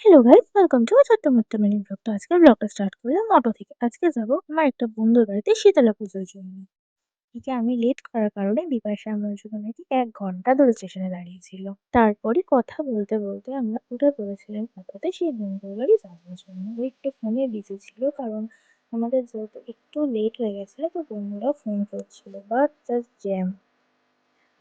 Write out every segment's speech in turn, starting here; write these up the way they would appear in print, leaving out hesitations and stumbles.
Hello guys, welcome to ছোট্ট মোট্ট mini blog. তো আজকের ব্লগটা স্টার্ট করলাম অটো থেকে। আজকে যাব আমার একটা বন্ধুর বাড়িতে শীতলা পুজোর জন্য। এদিকে আমি লেট করার কারণে বিপাশা আমার জন্য নাকি ১ ঘন্টা ধরে স্টেশনে দাঁড়িয়েছিল। তারপরে কথা বলতে বলতে আমরা উঠে পড়েছিলাম অটোতে সেই বন্ধুর বাড়ি যাওয়ার জন্য। ও একটু ফোনে বিজি ছিল, কারণ আমাদের যেহেতু একটু লেট হয়ে গেছিলো, তো বন্ধুরাও ফোন করছিল, but just jam.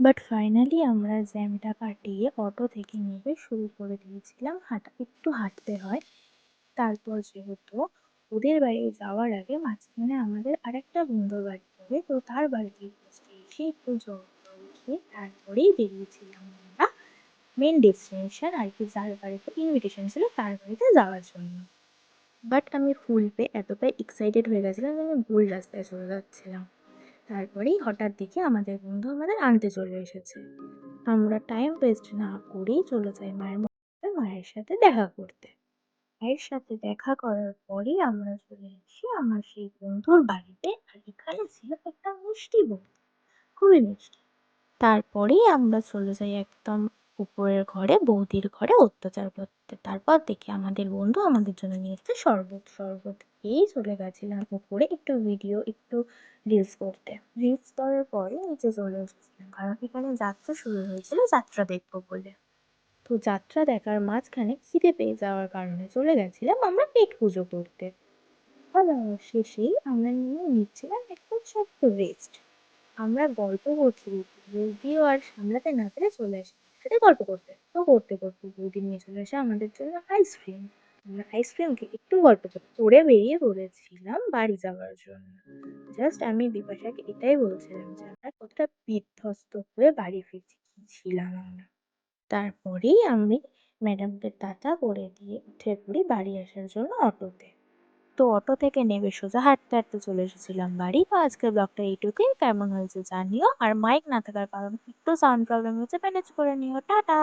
But finally আমরা জ্যামটা কাটিয়ে অটো থেকে নেমে শুরু করে দিয়েছিলাম হাঁটা। একটু হাঁটতে হয়। তারপর যেহেতু ওদের বাড়ি যাওয়ার আগে মাঝখানে আমাদের আরেকটা বন্ধুর বাড়ি পড়ে, তো তার বাড়িতে ফার্স্টে এসে একটু জল টল খেয়ে তারপরেই বেরিয়েছিলাম আমরা মেন ডেস্টিনেশন আর কি, যার বাড়িতে ইনভিটেশন ছিল তার বাড়িতে যাওয়ার জন্য। বাট আমি ফুল পেয়ে এতটাই এক্সাইটেড হয়ে গেছিলাম যে আমি ভুল রাস্তায় চলে যাচ্ছিলাম। তারপরেই হঠাৎ দেখি আমাদের বন্ধু আমাদের আনতে চলে এসেছে। আমরা টাইম ওয়েস্ট না করেই চলে যাই মায়ের মন্দিরে মায়ের সাথে দেখা করতে। মায়ের সাথে দেখা করার পরেই আমরা চলে আসি আমার সেই বন্ধুর বাড়িতে, আর এখানে ছিল একটা মিষ্টি বন্ধু, খুবই মিষ্টি। তারপরেই আমরা চলে যাই একদম উপরের ঘরে, বৌদির ঘরে অত্যাচার করতে। তারপর দেখি আমাদের বন্ধু আমাদের জন্য নিয়ে এসেছে শরবত। শরবত খেয়েই চলে গেছিলাম উপরে একটু ভিডিও, একটু রিলস করতে। রিলস করার পরে নিচে চলে এসেছিলাম, কারণ এখানে যাত্রা শুরু হয়েছিল যাত্রা দেখবো বলে। তো যাত্রা দেখার মাঝখানে খিদে পেয়ে যাওয়ার কারণে চলে গেছিলাম আমরা পেট পুজো করতে। খাওয়া-দাওয়া শেষেই আমরা নিয়ে নিচ্ছিলাম একটা ছোট্ট রেস্ট। আমরা গল্প করতে করতে বৌদিও আর সামলাতে না পেরে চলে আসি সাথে গল্প করতে। তো করতে করতে বৌদি নিয়ে চলে আসে আমাদের জন্য আইসক্রিম। আমরা আইসক্রিম খেয়ে একটু গল্প করতে করে বেরিয়ে পড়েছিলাম বাড়ি যাওয়ার জন্য। জাস্ট আমি বিপাশাকে এটাই বলছিলাম যে আমরা কতটা বিধ্বস্ত হয়ে বাড়ি ফিরছি, কি ছিলাম আমরা। তারপরেই আমি ম্যাডামকে টাটা করে দিয়ে উঠে পড়ি বাড়ি আসার জন্য অটোতে। তো অটো থেকে নেমে সোজা হাঁটতে হাঁটতে চলে এসেছিলাম বাড়ি। তো আজকের ব্লগটা এইটুকুই। কেমন হয়েছে জানিও, আর মাইক না থাকার কারণে একটু সাউন্ড প্রবলেম হচ্ছে, ম্যানেজ করে নিও। টাটা।